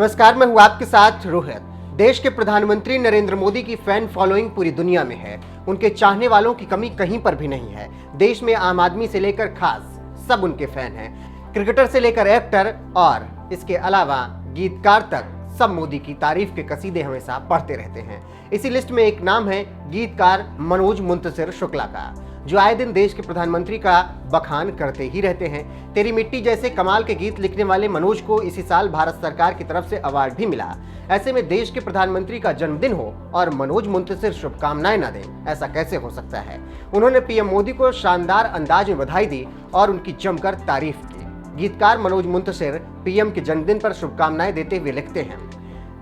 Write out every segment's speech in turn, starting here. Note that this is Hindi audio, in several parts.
नमस्कार, मैं हूं आपके साथ रोहित। देश के प्रधानमंत्री नरेंद्र मोदी की फैन फॉलोइंग पूरी दुनिया में है। उनके चाहने वालों की कमी कहीं पर भी नहीं है। देश में आम आदमी से लेकर खास सब उनके फैन हैं। क्रिकेटर से लेकर एक्टर और इसके अलावा गीतकार तक सब मोदी की तारीफ के कसीदे हमेशा पढ़ते रहते हैं। इसी लिस्ट में एक नाम है गीतकार मनोज मुंतशिर शुक्ला का, जो आए दिन देश के प्रधानमंत्री का बखान करते ही रहते हैं। तेरी मिट्टी जैसे कमाल के गीत लिखने वाले मनोज को इसी साल भारत सरकार की तरफ से अवार्ड भी मिला। ऐसे में देश के प्रधानमंत्री का जन्मदिन हो और मनोज मुंतशिर शुभकामनाएं न दें, ऐसा कैसे हो सकता है। उन्होंने पीएम मोदी को शानदार अंदाज में बधाई दी और उनकी जमकर तारीफ की। गीतकार मनोज मुंतशिर पीएम के जन्मदिन पर शुभकामनाएं देते हुए लिखते हैं,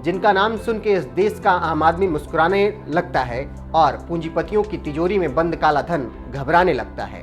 जिनका नाम सुन के इस देश का आम आदमी मुस्कुराने लगता है और पूंजीपतियों की तिजोरी में बंद काला धन घबराने लगता है,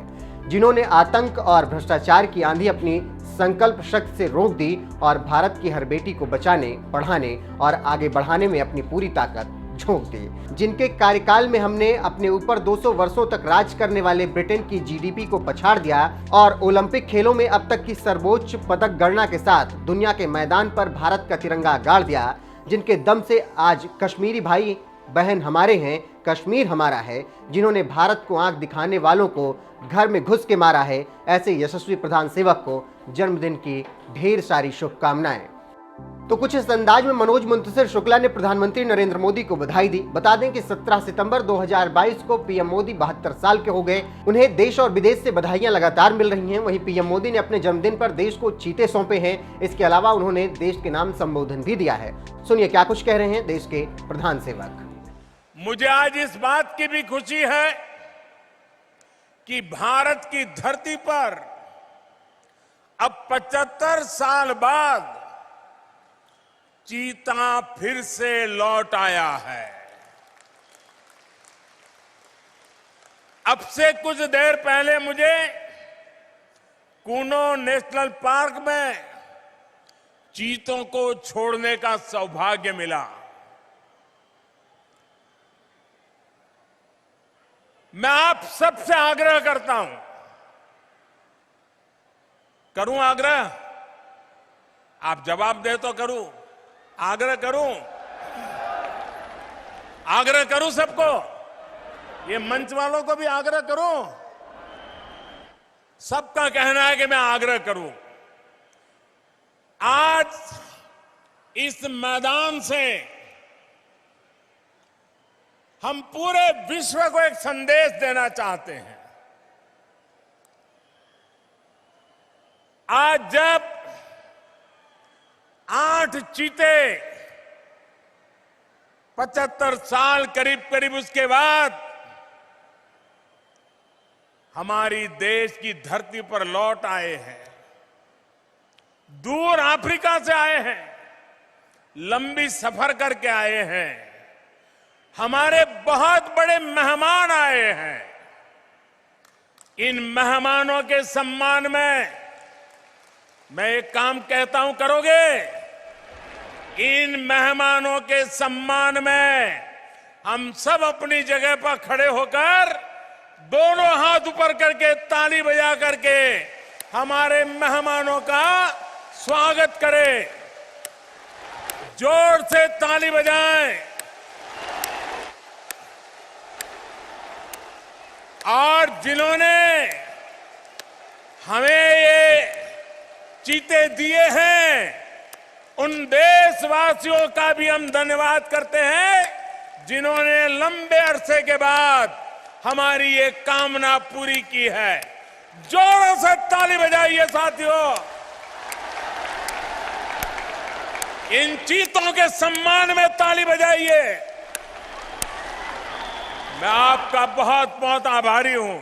जिन्होंने आतंक और भ्रष्टाचार की आंधी अपनी संकल्प शक्ति से रोक दी और भारत की हर बेटी को बचाने, पढ़ाने और आगे बढ़ाने में अपनी पूरी ताकत झोंक दी। जिनके कार्यकाल में हमने अपने ऊपर 200 वर्षों तक राज करने वाले ब्रिटेन की जीडीपी को पछाड़ दिया और ओलंपिक खेलों में अब तक की सर्वोच्च पदक गणना के साथ दुनिया के मैदान पर भारत का तिरंगा गाड़ दिया। जिनके दम से आज कश्मीरी भाई बहन हमारे हैं, कश्मीर हमारा है, जिन्होंने भारत को आंख दिखाने वालों को घर में घुस के मारा है, ऐसे यशस्वी प्रधान सेवक को जन्मदिन की ढेर सारी शुभकामनाएं। तो कुछ इस अंदाज में मनोज मुंतशिर शुक्ला ने प्रधानमंत्री नरेंद्र मोदी को बधाई दी। बता दें कि 17 सितंबर 2022 को पीएम मोदी 72 साल के हो गए। उन्हें देश और विदेश से बधाइयां लगातार मिल रही हैं। वहीं पीएम मोदी ने अपने जन्मदिन पर देश को चीते सौंपे हैं। इसके अलावा उन्होंने देश के नाम संबोधन भी दिया है। सुनिए क्या कुछ कह रहे हैं देश के प्रधान सेवक। मुझे आज इस बात की भी खुशी है कि भारत की धरती पर अब 75 साल बाद चीता फिर से लौट आया है। अब से कुछ देर पहले मुझे कूनो नेशनल पार्क में चीतों को छोड़ने का सौभाग्य मिला। मैं आप सबसे आग्रह करता हूं, करूं आग्रह? आप जवाब दे तो करूं, आग्रह करूं सबको, ये मंच वालों को भी आग्रह करूं। सबका कहना है कि मैं आग्रह करूं। आज इस मैदान से हम पूरे विश्व को एक संदेश देना चाहते हैं। आज जब 8 चीते 75 साल करीब उसके बाद हमारी देश की धरती पर लौट आए हैं, दूर अफ्रीका से आए हैं, लंबी सफर करके आए हैं, हमारे बहुत बड़े मेहमान आए हैं। इन मेहमानों के सम्मान में मैं एक काम कहता हूं, करोगे? इन मेहमानों के सम्मान में हम सब अपनी जगह पर खड़े होकर दोनों हाथ ऊपर करके ताली बजा करके हमारे मेहमानों का स्वागत करें। जोर से ताली बजाएं और जिन्होंने हमें ये चीते दिए हैं उन देशवासियों का भी हम धन्यवाद करते हैं, जिन्होंने लंबे अरसे के बाद हमारी ये कामना पूरी की है। जोरों से ताली बजाइए साथियों। इन चीतों के सम्मान में ताली बजाइए। मैं आपका बहुत बहुत आभारी हूं।